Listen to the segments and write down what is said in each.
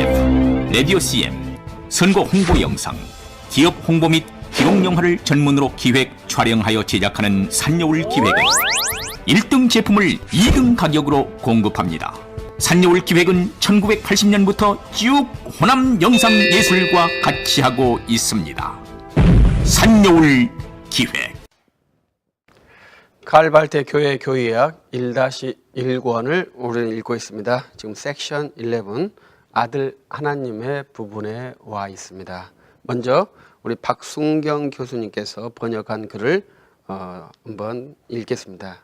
TF, 라디오 CM, 선거 홍보 영상, 기업 홍보 및 기록 영화를 전문으로 기획, 촬영하여 제작하는 산여울 기획은 1등 제품을 2등 가격으로 공급합니다. 산여울 기획은 1980년부터 쭉 호남 영상예술과 같이 하고 있습니다. 산여울 기획. 칼발테 교회 교의학 1-1권을 우리는 읽고 있습니다. 지금 섹션 11 아들 하나님의 부분에 와 있습니다. 먼저 우리 박순경 교수님께서 번역한 글을 한번 읽겠습니다.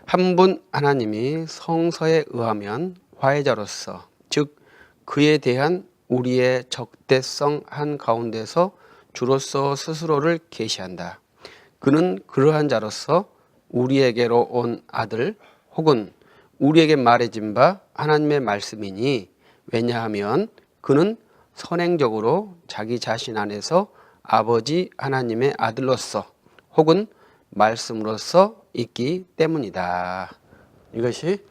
한 분 하나님이 성서에 의하면 화해자로서, 즉 그에 대한 우리의 적대성 한 가운데서 주로서 스스로를 계시한다. 그는 그러한 자로서 우리에게로 온 아들 혹은 우리에게 말해진 바 하나님의 말씀이니, 왜냐하면 그는 선행적으로 자기 자신 안에서 아버지 하나님의 아들로서 혹은 말씀으로서 있기 때문이다. 이것이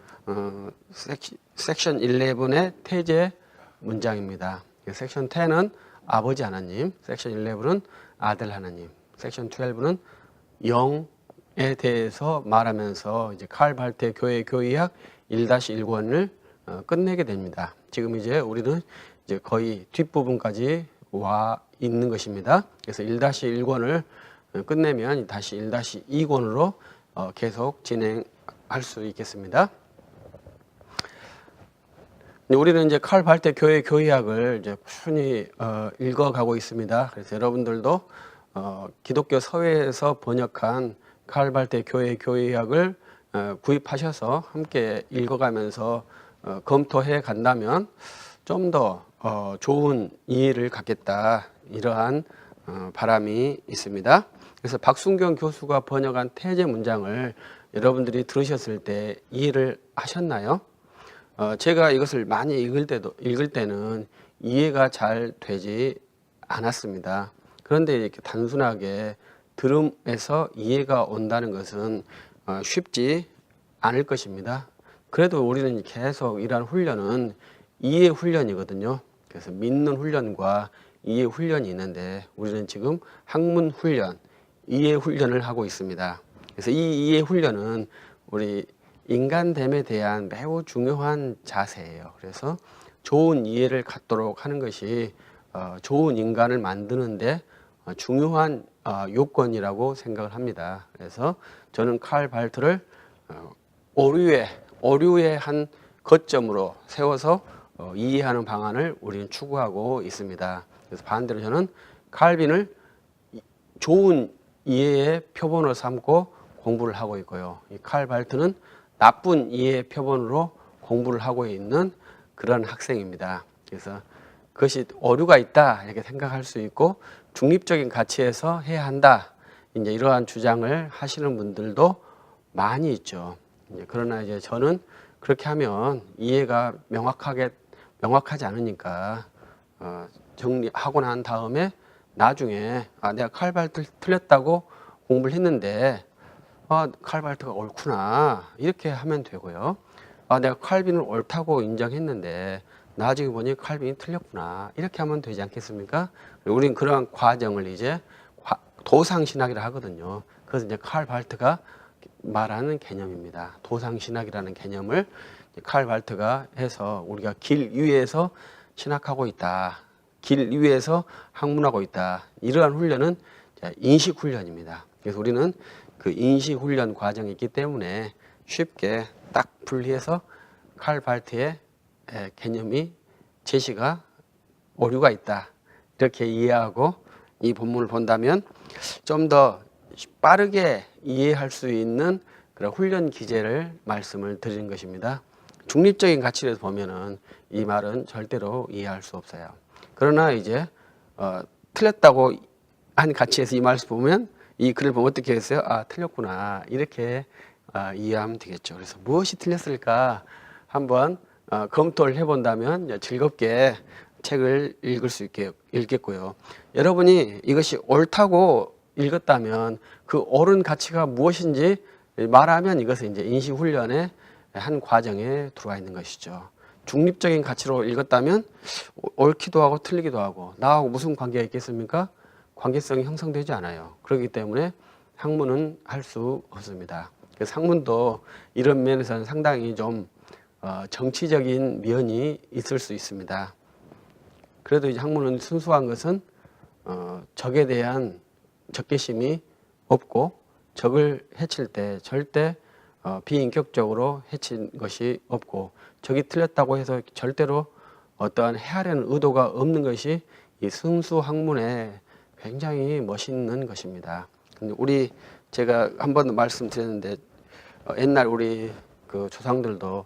섹션 11의 태제 문장입니다. 섹션 10은 아버지 하나님, 섹션 11은 아들 하나님, 섹션 12는 영에 대해서 말하면서 이제 칼발테 교회 교의학 1-1권을 끝내게 됩니다. 지금 이제 우리는 이제 거의 뒷부분까지 와 있는 것입니다. 그래서 1-1권을 끝내면 다시 1-2권으로 계속 진행할 수 있겠습니다. 우리는 이제 칼발테 교회 교의학을 이제 꾸준히 읽어가고 있습니다. 그래서 여러분들도 기독교 서회에서 번역한 칼발테 교회 교의학을 구입하셔서 함께 읽어가면서 검토해 간다면 좀 더 좋은 이해를 갖겠다, 이러한 바람이 있습니다. 그래서 박순경 교수가 번역한 태제 문장을 여러분들이 들으셨을 때 이해를 하셨나요? 제가 이것을 많이 읽을 때는 이해가 잘 되지 않았습니다. 그런데 이렇게 단순하게 들음에서 이해가 온다는 것은 쉽지 않을 것입니다. 그래도 우리는 계속 이러한 훈련은 이해 훈련이거든요. 그래서 믿는 훈련과 이해 훈련이 있는데 우리는 지금 학문 훈련, 이해 훈련을 하고 있습니다. 그래서 이 이해 훈련은 우리 인간됨에 대한 매우 중요한 자세예요. 그래서 좋은 이해를 갖도록 하는 것이 좋은 인간을 만드는데 중요한 요건이라고 생각을 합니다. 그래서 저는 칼발트를 오류의 한 거점으로 세워서 이해하는 방안을 우리는 추구하고 있습니다. 그래서 반대로 저는 칼빈을 좋은 이해의 표본으로 삼고 공부를 하고 있고요. 이 칼발트는 나쁜 이해의 표본으로 공부를 하고 있는 그런 학생입니다. 그래서 그것이 오류가 있다 이렇게 생각할 수 있고, 중립적인 가치에서 해야 한다, 이제 이러한 주장을 하시는 분들도 많이 있죠. 그러나 이제 저는 그렇게 하면 이해가 명확하지 않으니까 정리하고 난 다음에 나중에 내가 칼발트 틀렸다고 공부를 했는데 칼발트가 옳구나 이렇게 하면 되고요. 내가 칼빈을 옳다고 인정했는데 나중에 보니 칼빈이 틀렸구나 이렇게 하면 되지 않겠습니까? 우리는 그러한 과정을 이제 도상신학이라 하거든요. 그래서 이제 칼발트가 말하는 개념입니다. 도상신학이라는 개념을 칼발트가 해서 우리가 길 위에서 신학하고 있다, 길 위에서 학문하고 있다, 이러한 훈련은 인식훈련입니다. 그래서 우리는 그 인식훈련 과정이 있기 때문에 쉽게 딱 분리해서 칼발트의 개념이 제시가 오류가 있다 이렇게 이해하고 이 본문을 본다면 좀 더 빠르게 이해할 수 있는 그런 훈련 기제를 말씀을 드리는 것입니다. 중립적인 가치에서 보면은 이 말은 절대로 이해할 수 없어요. 그러나 이제 틀렸다고 한 가치에서 이 말씀 보면, 이 글을 보면 어떻게 했어요? 틀렸구나 이렇게 이해하면 되겠죠. 그래서 무엇이 틀렸을까 한번 검토를 해본다면 즐겁게 책을 읽을 수 있겠고요. 여러분이 이것이 옳다고 읽었다면 그 옳은 가치가 무엇인지 말하면 이것은 이제 인식훈련의 한 과정에 들어와 있는 것이죠. 중립적인 가치로 읽었다면 옳기도 하고 틀리기도 하고 나하고 무슨 관계가 있겠습니까? 관계성이 형성되지 않아요. 그렇기 때문에 학문은 할 수 없습니다. 그래서 학문도 이런 면에서는 상당히 좀 정치적인 면이 있을 수 있습니다. 그래도 이제 학문은 순수한 것은 적에 대한 적개심이 없고 적을 해칠 때 절대 비인격적으로 해친 것이 없고 적이 틀렸다고 해서 절대로 어떠한 해하려는 의도가 없는 것이 이 순수 학문의 굉장히 멋있는 것입니다. 근데 제가 한 번도 말씀드렸는데 옛날 우리 그 조상들도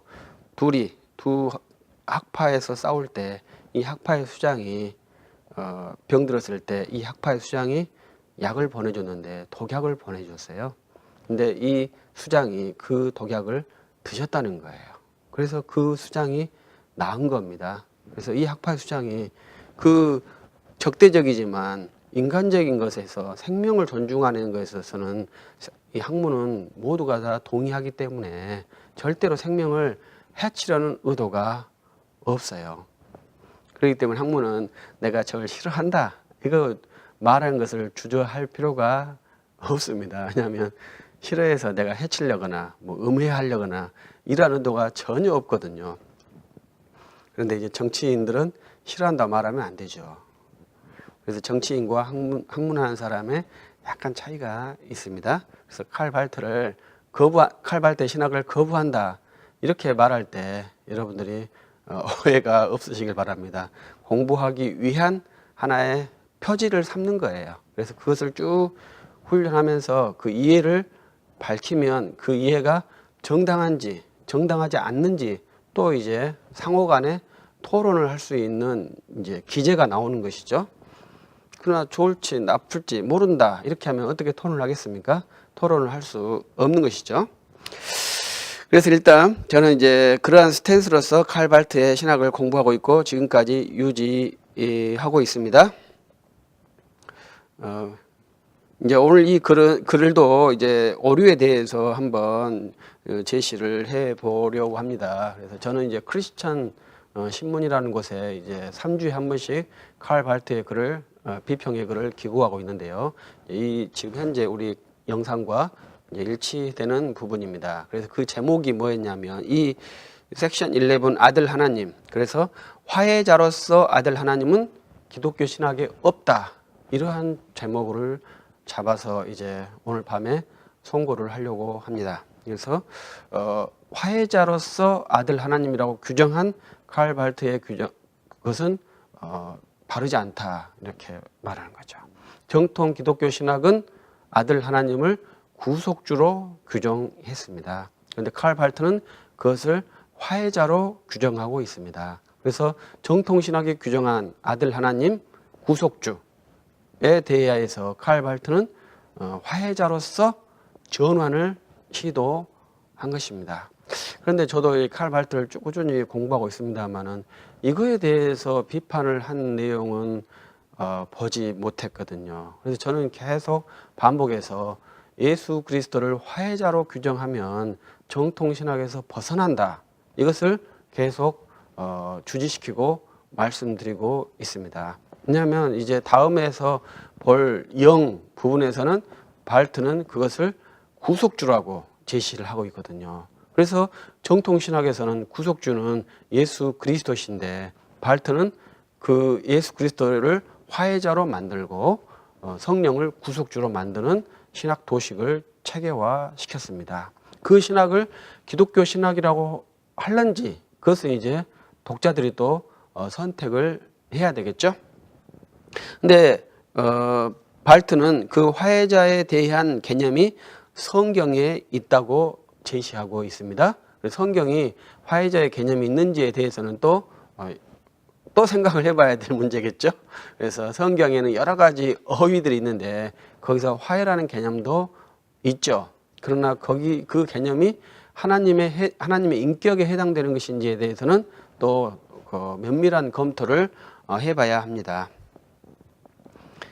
두 학파에서 싸울 때 이 학파의 수장이 병들었을 때 이 학파의 수장이 약을 보내줬는데 독약을 보내줬어요. 근데 이 수장이 그 독약을 드셨다는 거예요. 그래서 그 수장이 나은 겁니다. 그래서 이 학파의 수장이 그 적대적이지만 인간적인 것에서 생명을 존중하는 것에 있어서는 이 학문은 모두가 다 동의하기 때문에 절대로 생명을 해치려는 의도가 없어요. 그렇기 때문에 학문은 내가 저걸 싫어한다 이거 말하는 것을 주저할 필요가 없습니다. 왜냐하면 싫어해서 내가 해치려거나 뭐 음해하려거나 이러한 의도가 전혀 없거든요. 그런데 이제 정치인들은 싫어한다 말하면 안 되죠. 그래서 정치인과 학문하는 사람의 약간 차이가 있습니다. 그래서 칼발트 신학을 거부한다 이렇게 말할 때 여러분들이 오해가 없으시길 바랍니다. 공부하기 위한 하나의 표지를 삼는 거예요. 그래서 그것을 쭉 훈련하면서 그 이해를 밝히면 그 이해가 정당한지 정당하지 않는지 또 이제 상호간에 토론을 할 수 있는 이제 기제가 나오는 것이죠. 그러나 좋을지 나쁠지 모른다 이렇게 하면 어떻게 토론을 하겠습니까? 토론을 할 수 없는 것이죠. 그래서 일단 저는 이제 그러한 스탠스로서 칼발트의 신학을 공부하고 있고 지금까지 유지하고 있습니다. 이제 오늘 이 글도 이제 오류에 대해서 한번 제시를 해 보려고 합니다. 그래서 저는 이제 크리스천 신문이라는 곳에 이제 3주에 한 번씩 칼발트의 글을 비평의 글을 기고하고 있는데요. 이 지금 현재 우리 영상과 이제 일치되는 부분입니다. 그래서 그 제목이 뭐였냐면 이 섹션 11 아들 하나님. 그래서 화해자로서 아들 하나님은 기독교 신학에 없다. 이러한 제목을 잡아서 이제 오늘 밤에 송고를 하려고 합니다. 그래서 화해자로서 아들 하나님이라고 규정한 칼발트의 그것은 바르지 않다 이렇게 말하는 거죠. 정통 기독교 신학은 아들 하나님을 구속주로 규정했습니다. 그런데 칼발트는 그것을 화해자로 규정하고 있습니다. 그래서 정통 신학이 규정한 아들 하나님 구속주에 대하여서 칼발트는 화해자로서 전환을 시도한 것입니다. 그런데 저도 이 칼발트를 꾸준히 공부하고 있습니다만은 이거에 대해서 비판을 한 내용은 보지 못했거든요. 그래서 저는 계속 반복해서 예수 그리스도를 화해자로 규정하면 정통신학에서 벗어난다. 이것을 계속 주지시키고 말씀드리고 있습니다. 왜냐하면 이제 다음에서 볼 영 부분에서는 발트는 그것을 구속주라고 제시를 하고 있거든요. 그래서 정통신학에서는 구속주는 예수 그리스도신데 발트는 그 예수 그리스도를 화해자로 만들고 성령을 구속주로 만드는 신학 도식을 체계화 시켰습니다. 그 신학을 기독교 신학이라고 할런지 그것은 이제 독자들이 또 선택을 해야 되겠죠. 근데 발트는 그 화해자에 대한 개념이 성경에 있다고 제시하고 있습니다. 성경이 화해자의 개념이 있는지에 대해서는 또 생각을 해봐야 될 문제겠죠. 그래서 성경에는 여러 가지 어휘들이 있는데 거기서 화해라는 개념도 있죠. 그러나 그 개념이 하나님의 인격에 해당되는 것인지에 대해서는 또 면밀한 검토를 해봐야 합니다.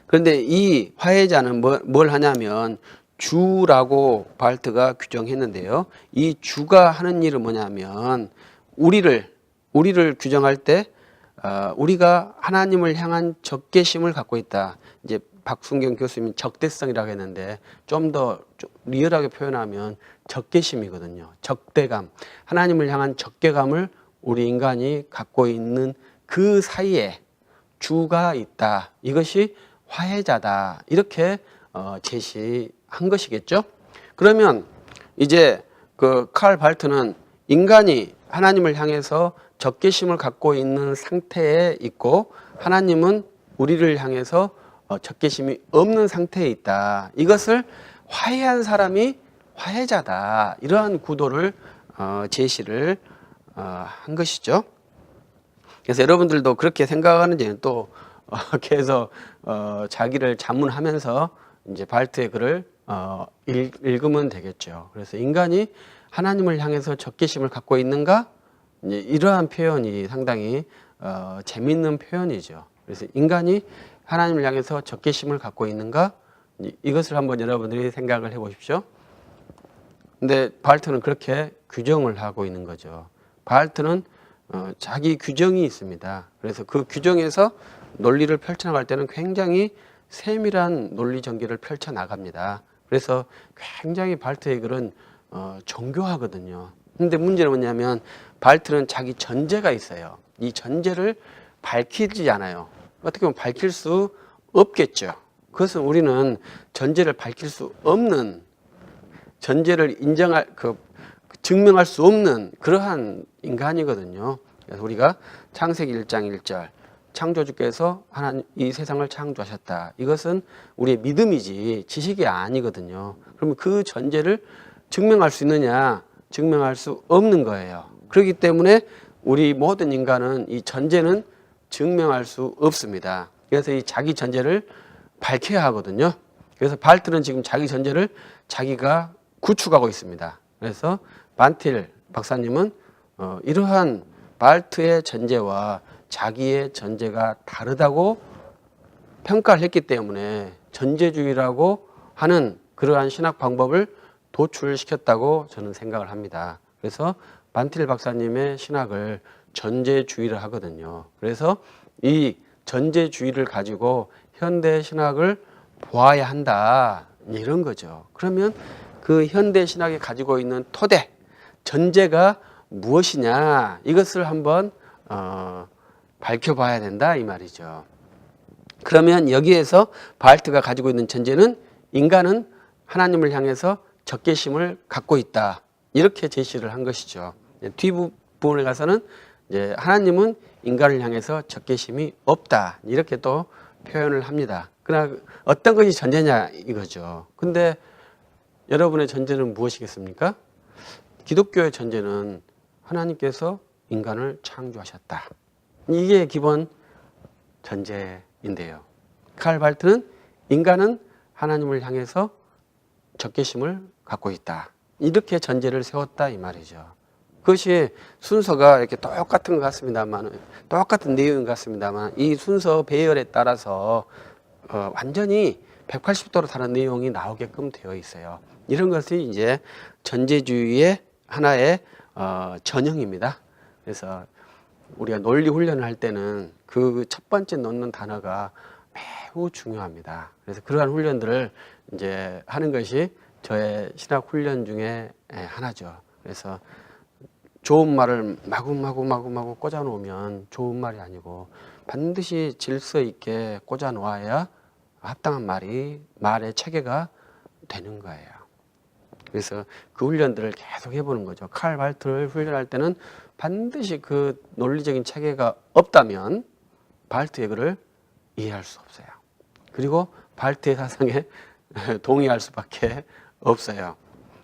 그런데 이 화해자는 뭘 하냐면 주라고 발트가 규정했는데요. 이 주가 하는 일은 뭐냐면 우리를 우리를 규정할 때 우리가 하나님을 향한 적개심을 갖고 있다. 이제 박순경 교수님이 적대성이라고 했는데 좀 더 리얼하게 표현하면 적개심이거든요. 적대감. 하나님을 향한 적개감을 우리 인간이 갖고 있는 그 사이에 주가 있다. 이것이 화해자다. 이렇게 제시한 것이겠죠. 그러면 이제 그 칼 발트는 인간이 하나님을 향해서 적개심을 갖고 있는 상태에 있고 하나님은 우리를 향해서 적개심이 없는 상태에 있다. 이것을 화해한 사람이 화해자다. 이러한 구도를 제시를 한 것이죠. 그래서 여러분들도 그렇게 생각하는지는 또 계속 자기를 자문하면서 이제 발트의 글을 읽으면 되겠죠. 그래서 인간이 하나님을 향해서 적개심을 갖고 있는가? 이제 이러한 표현이 상당히 재미있는 표현이죠. 그래서 인간이 하나님을 향해서 적개심을 갖고 있는가? 이것을 한번 여러분들이 생각을 해보십시오. 근데 발트는 그렇게 규정을 하고 있는 거죠. 발트는 자기 규정이 있습니다. 그래서 그 규정에서 논리를 펼쳐나갈 때는 굉장히 세밀한 논리 전개를 펼쳐나갑니다. 그래서 굉장히 발트의 글은 정교하거든요. 근데 문제는 뭐냐면 발트는 자기 전제가 있어요. 이 전제를 밝히지 않아요. 어떻게 보면 밝힐 수 없겠죠. 그것은 우리는 전제를 밝힐 수 없는, 전제를 증명할 수 없는 그러한 인간이거든요. 그래서 우리가 창세기 1장 1절 창조주께서 하나님 이 세상을 창조하셨다. 이것은 우리의 믿음이지 지식이 아니거든요. 그러면 그 전제를 증명할 수 있느냐? 증명할 수 없는 거예요. 그렇기 때문에 우리 모든 인간은 이 전제는 증명할 수 없습니다. 그래서 이 자기 전제를 밝혀야 하거든요. 그래서 발트는 지금 자기 전제를 자기가 구축하고 있습니다. 그래서 반틸 박사님은 이러한 발트의 전제와 자기의 전제가 다르다고 평가를 했기 때문에 전제주의라고 하는 그러한 신학 방법을 도출시켰다고 저는 생각을 합니다. 그래서 반틸 박사님의 신학을 전제주의를 하거든요. 그래서 이 전제주의를 가지고 현대 신학을 보아야 한다. 이런 거죠. 그러면 그 현대 신학이 가지고 있는 토대, 전제가 무엇이냐, 이것을 한번 밝혀봐야 된다 이 말이죠. 그러면 여기에서 발트가 가지고 있는 전제는 인간은 하나님을 향해서 적개심을 갖고 있다. 이렇게 제시를 한 것이죠. 뒷부분에 가서는 이제 하나님은 인간을 향해서 적개심이 없다. 이렇게 또 표현을 합니다. 그러나 어떤 것이 전제냐 이거죠. 근데 여러분의 전제는 무엇이겠습니까? 기독교의 전제는 하나님께서 인간을 창조하셨다. 이게 기본 전제인데요. 칼 발트는 인간은 하나님을 향해서 적개심을 갖고 있다. 이렇게 전제를 세웠다 이 말이죠. 그것이 순서가 이렇게 똑같은 것 같습니다만, 똑같은 내용인 것 같습니다만, 이 순서 배열에 따라서 완전히 180도로 다른 내용이 나오게끔 되어 있어요. 이런 것이 이제 전제주의의 하나의 전형입니다. 그래서 우리가 논리 훈련을 할 때는 그 첫 번째 넣는 단어가 매우 중요합니다. 그래서 그러한 훈련들을 이제 하는 것이 저의 신학 훈련 중에 하나죠. 그래서 좋은 말을 마구마구 꽂아 놓으면 좋은 말이 아니고 반드시 질서 있게 꽂아 놓아야 합당한 말의 체계가 되는 거예요. 그래서 그 훈련들을 계속 해보는 거죠. 칼 발트를 훈련할 때는 반드시 그 논리적인 체계가 없다면 발트의 글을 이해할 수 없어요. 그리고 발트의 사상에 동의할 수밖에 없어요.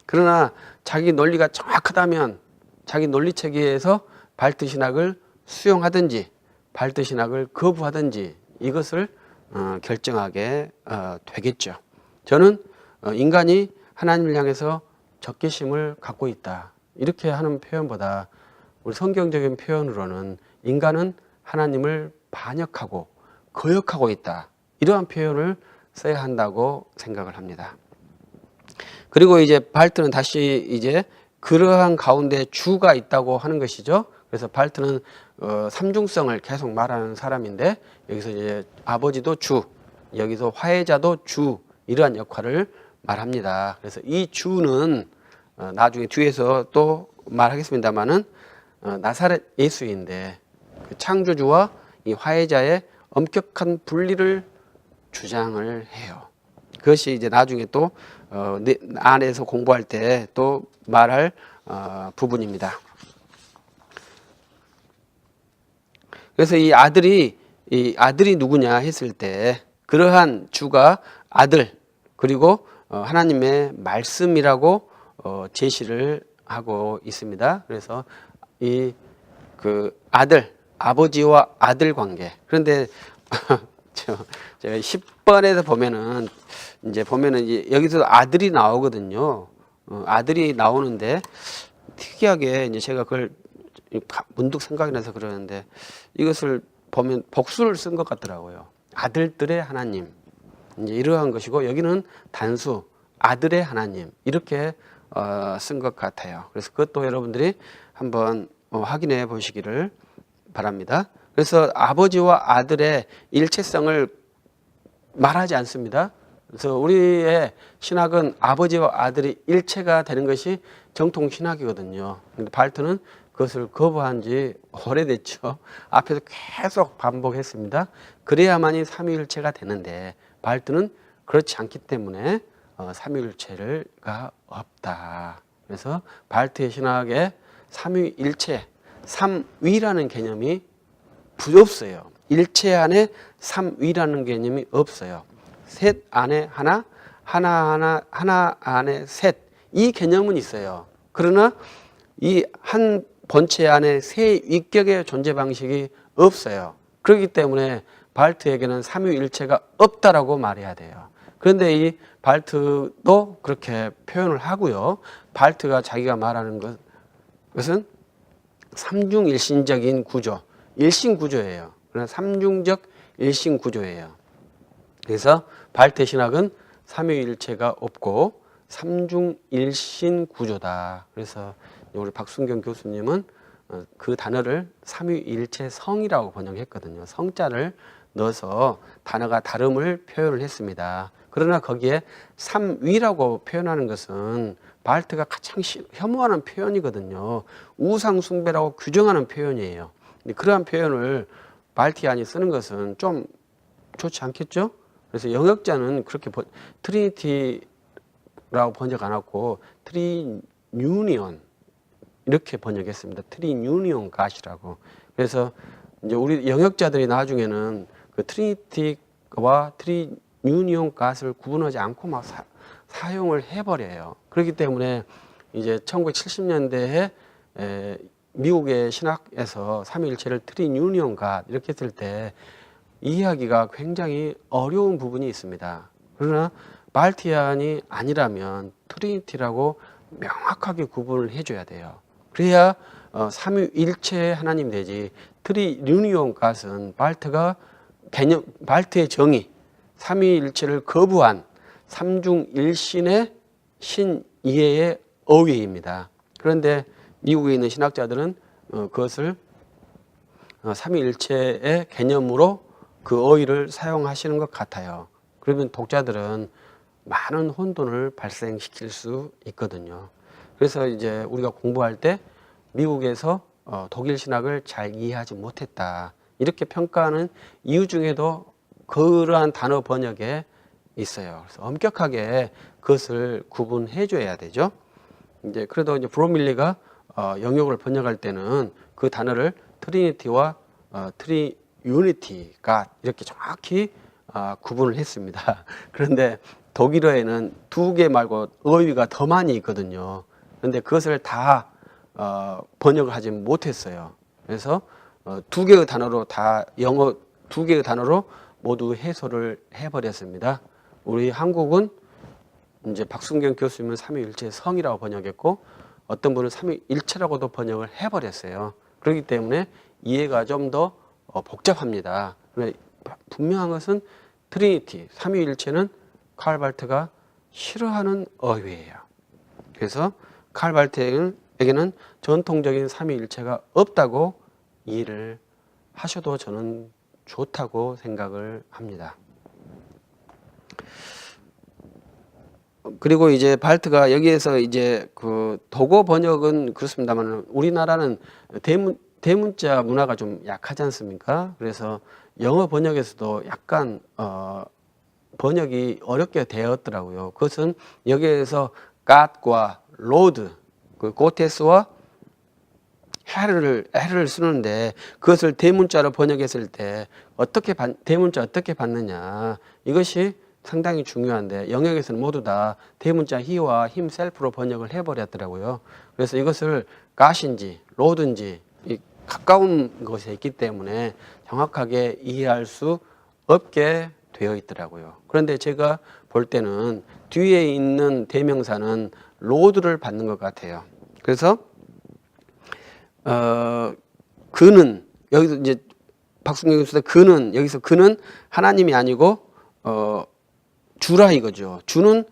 그러나 자기 논리가 정확하다면 자기 논리 체계에서 발트 신학을 수용하든지 발트 신학을 거부하든지 이것을 결정하게 되겠죠. 저는 인간이 하나님을 향해서 적개심을 갖고 있다. 이렇게 하는 표현보다 우리 성경적인 표현으로는 인간은 하나님을 반역하고 거역하고 있다. 이러한 표현을 써야 한다고 생각을 합니다. 그리고 이제 발트는 다시 이제 그러한 가운데 주가 있다고 하는 것이죠. 그래서 발트는 삼중성을 계속 말하는 사람인데 여기서 이제 아버지도 주, 여기서 화해자도 주 이러한 역할을 말합니다. 그래서 이 주는 나중에 뒤에서 또 말하겠습니다만은 나사렛 예수인데 그 창조주와 이 화해자의 엄격한 분리를 주장을 해요. 그것이 이제 나중에 또 안에서 공부할 때 또 말할 부분입니다. 그래서 이 아들이 누구냐 했을 때 그러한 주가 아들 그리고 하나님의 말씀이라고 제시를 하고 있습니다. 그래서 이 그 아들 아버지와 아들 관계. 그런데 제가 10번에서 보면은 이제 여기서 아들이 나오거든요. 아들이 나오는데 특이하게 이제 제가 그걸 문득 생각이 나서 그러는데 이것을 보면 복수를 쓴 것 같더라고요. 아들들의 하나님. 이제 이러한 것이고 여기는 단수 아들의 하나님 이렇게 쓴 것 같아요. 그래서 그것도 여러분들이 한번 확인해 보시기를 바랍니다. 그래서 아버지와 아들의 일체성을 말하지 않습니다. 그래서 우리의 신학은 아버지와 아들이 일체가 되는 것이 정통 신학이거든요. 근데 발트는 그것을 거부한 지 오래됐죠. 앞에서 계속 반복했습니다. 그래야만이 삼위일체가 되는데 발트는 그렇지 않기 때문에 삼위일체가 없다. 그래서 발트의 신학에 삼위일체, 삼위라는 개념이 없어요. 일체 안에 삼위라는 개념이 없어요. 셋 안에 하나, 하나 안에 셋. 이 개념은 있어요. 그러나 이 한 본체 안에 세 위격의 존재 방식이 없어요. 그렇기 때문에 발트에게는 삼위일체가 없다라고 말해야 돼요. 그런데 이 발트도 그렇게 표현을 하고요. 발트가 자기가 말하는 것은 삼중일신적인 구조, 일신구조예요. 그러나 삼중적 일신구조예요. 그래서 발트의 신학은 삼위일체가 없고 삼중일신구조다. 그래서 우리 박순경 교수님은 그 단어를 삼위일체성이라고 번역했거든요. 성자를 넣어서 단어가 다름을 표현을 했습니다. 그러나 거기에 삼위라고 표현하는 것은 발트가 가장 혐오하는 표현이거든요. 우상숭배라고 규정하는 표현이에요. 근데 그러한 표현을 발티안이 쓰는 것은 좀 좋지 않겠죠? 그래서 영역자는 그렇게 트리니티라고 번역 안 하고 트리유니온 이렇게 번역했습니다. 트리유니온 갓이라고. 그래서 이제 우리 영역자들이 나중에는 그 트리니티와 트리유니온 갓을 구분하지 않고 막 사용을 해버려요. 그렇기 때문에 이제 1970년대에 미국의 신학에서 삼위일체를 트리유니온 갓 이렇게 했을 때 이해하기가 굉장히 어려운 부분이 있습니다. 그러나 발티안이 아니라면 트리니티라고 명확하게 구분을 해줘야 돼요. 그래야 삼위일체의 하나님 되지. 트리유니온 갓은 발트의 정의, 삼위일체를 거부한 삼중일신의 신이해의 어휘입니다. 그런데 미국에 있는 신학자들은 그것을 삼위일체의 개념으로 그 어휘를 사용하시는 것 같아요. 그러면 독자들은 많은 혼돈을 발생시킬 수 있거든요. 그래서 이제 우리가 공부할 때 미국에서 독일 신학을 잘 이해하지 못했다. 이렇게 평가하는 이유 중에도 그러한 단어 번역에 있어요. 그래서 엄격하게 그것을 구분해 줘야 되죠. 이제 그래도 이제 브로밀리가 영역을 번역할 때는 그 단어를 트리니티와 트리유니티가 이렇게 정확히 구분을 했습니다. 그런데 독일어에는 두 개 말고 어휘가 더 많이 있거든요. 그런데 그것을 다 번역을 하지 못했어요. 그래서 두 개의 단어로 다 영어 두 개의 단어로 모두 해설을 해버렸습니다. 우리 한국은 이제 박순경 교수님은 삼위일체 성이라고 번역했고 어떤 분은 삼위일체라고도 번역을 해버렸어요. 그렇기 때문에 이해가 좀 더 복잡합니다. 분명한 것은 트리니티, 삼위일체는 칼 발트가 싫어하는 어휘예요. 그래서 칼 발트는 발트에게는 전통적인 삼위일체가 없다고 이해를 하셔도 저는 좋다고 생각을 합니다. 그리고 이제 발트가 여기에서 이제 그 도고 번역은 그렇습니다만 우리나라는 대문자 문화가 좀 약하지 않습니까? 그래서 영어 번역에서도 약간 번역이 어렵게 되었더라고요. 그것은 여기에서 God과 Lord, 그 고테스와 해를 쓰는데 그것을 대문자로 번역했을 때 대문자 어떻게 받느냐, 이것이 상당히 중요한데 영역에서는 모두 다 대문자 he와 himself로 번역을 해버렸더라고요. 그래서 이것을 God인지 Lord인지 가까운 것에 있기 때문에 정확하게 이해할 수 없게 되어 있더라고요. 그런데 제가 볼 때는 뒤에 있는 대명사는 Lord를 받는 것 같아요. 그래서 그는, 여기서 이제 박순경 교수가 그는, 여기서 그는 하나님이 아니고 주라 이거죠. 주는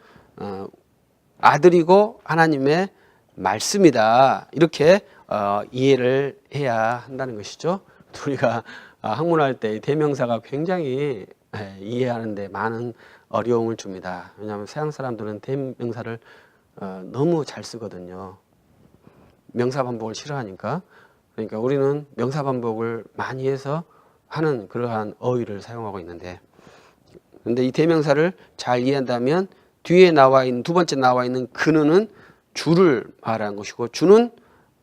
아들이고 하나님의 말씀이다. 이렇게 이해를 해야 한다는 것이죠. 우리가 학문할 때 대명사가 굉장히 이해하는데 많은 어려움을 줍니다. 왜냐하면 서양 사람들은 대명사를 너무 잘 쓰거든요. 명사 반복을 싫어하니까. 그러니까 우리는 명사 반복을 많이 해서 하는 그러한 어휘를 사용하고 있는데, 근데 이 대명사를 잘 이해한다면 뒤에 나와 있는 두 번째 나와 있는 그는 주를 말하는 것이고 주는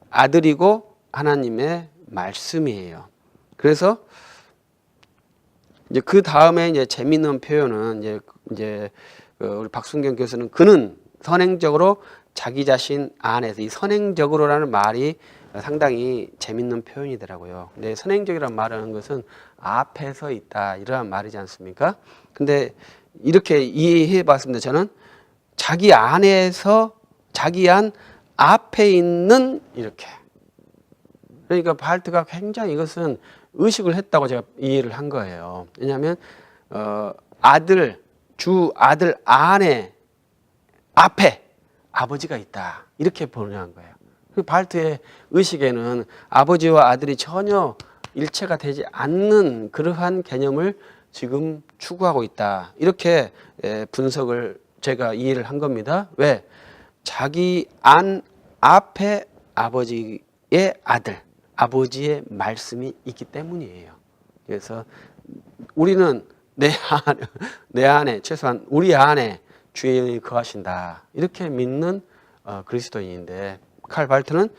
아들이고 하나님의 말씀이에요. 그래서 이제 그 다음에 이제 재미있는 표현은 이제 우리 박순경 교수는 그는 선행적으로 자기 자신 안에서, 이 선행적으로라는 말이 상당히 재밌는 표현이더라고요. 근데 선행적이라는 말하는 것은 앞에 서 있다 이러한 말이지 않습니까? 근데 이렇게 이해해 봤습니다. 저는 자기 안에서, 자기 안 앞에 있는, 이렇게. 그러니까 발트가 굉장히 이것은 의식을 했다고 제가 이해를 한 거예요. 왜냐하면 주 아들 안에, 앞에 아버지가 있다 이렇게 번역한 거예요. 발트의 의식에는 아버지와 아들이 전혀 일체가 되지 않는 그러한 개념을 지금 추구하고 있다, 이렇게 분석을 제가 이해를 한 겁니다. 왜? 자기 안 앞에 아버지의 아들, 아버지의 말씀이 있기 때문이에요. 그래서 우리는 내 안에, 최소한 우리 안에 주의 영이 거하신다 이렇게 믿는 그리스도인인데, 칼 발트는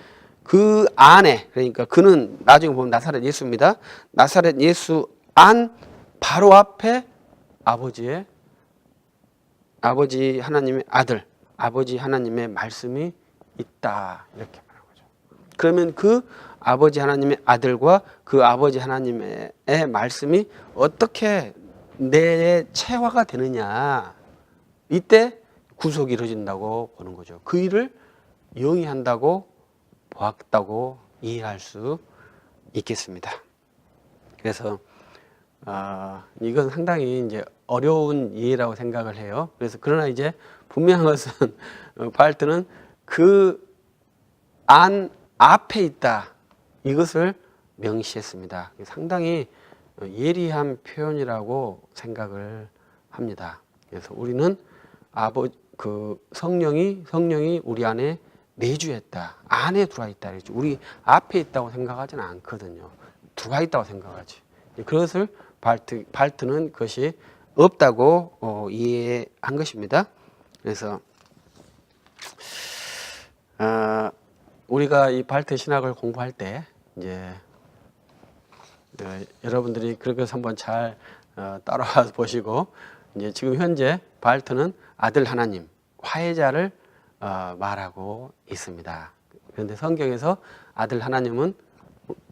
그 안에, 그러니까 그는 나중에 보면 나사렛 예수입니다. 나사렛 예수 안 바로 앞에 아버지 하나님의 아들, 아버지 하나님의 말씀이 있다 이렇게 말하는 거죠. 그러면 그 아버지 하나님의 아들과 그 아버지 하나님의 말씀이 어떻게 내 체화가 되느냐, 이때 구속이 이루어진다고 보는 거죠. 그 일을 영위한다고 보았다고 이해할 수 있겠습니다. 그래서 이건 상당히 이제 어려운 이해라고 생각을 해요. 그래서 그러나 이제 분명한 것은 발트는 그 안 앞에 있다 이것을 명시했습니다. 상당히 예리한 표현이라고 생각을 합니다. 그래서 우리는 성령이 우리 안에 내주했다, 안에 들어와 있다 그랬죠. 우리 앞에 있다고 생각하지는 않거든요. 들어와 있다고 생각하지. 그것을 발트는 그것이 없다고 이해한 것입니다. 그래서 우리가 이 발트 신학을 공부할 때 이제 여러분들이 그것을 한번 잘 따라와 보시고, 이제 지금 현재 발트는 아들 하나님, 화해자를 말하고 있습니다. 그런데 성경에서 아들 하나님은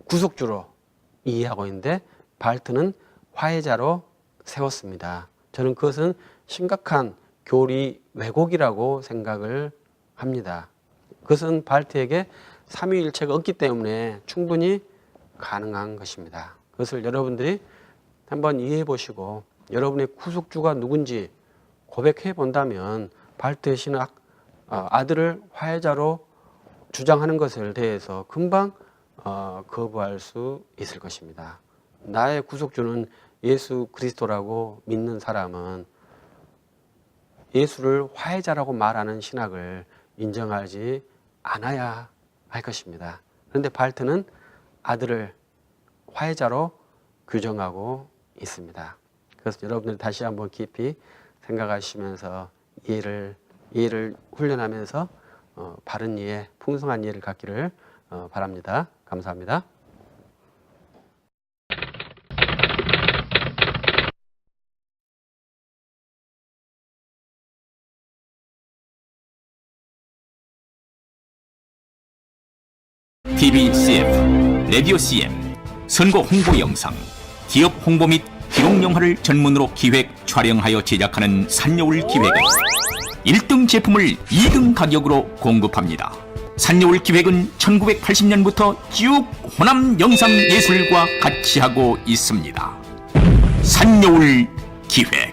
구속주로 이해하고 있는데 발트는 화해자로 세웠습니다. 저는 그것은 심각한 교리 왜곡이라고 생각을 합니다. 그것은 발트에게 삼위일체가 없기 때문에 충분히 가능한 것입니다. 그것을 여러분들이 한번 이해해 보시고 여러분의 구속주가 누군지 고백해 본다면 발트의 신학, 아들을 화해자로 주장하는 것에 대해서 금방 거부할 수 있을 것입니다. 나의 구속주는 예수 그리스도라고 믿는 사람은 예수를 화해자라고 말하는 신학을 인정하지 않아야 할 것입니다. 그런데 발트는 아들을 화해자로 규정하고 있습니다. 그래서 여러분들 다시 한번 깊이 생각하시면서 이해를 훈련하면서 바른 이해, 풍성한 이해를 갖기를 바랍니다. 감사합니다. TV CF, 라디오 CM, 선거 홍보 영상, 기업 홍보 및 기록 영화를 전문으로 기획, 촬영하여 제작하는 산여울 기획은 1등 제품을 2등 가격으로 공급합니다. 산여울 기획은 1980년부터 쭉 호남 영상 예술과 같이 하고 있습니다. 산여울 기획.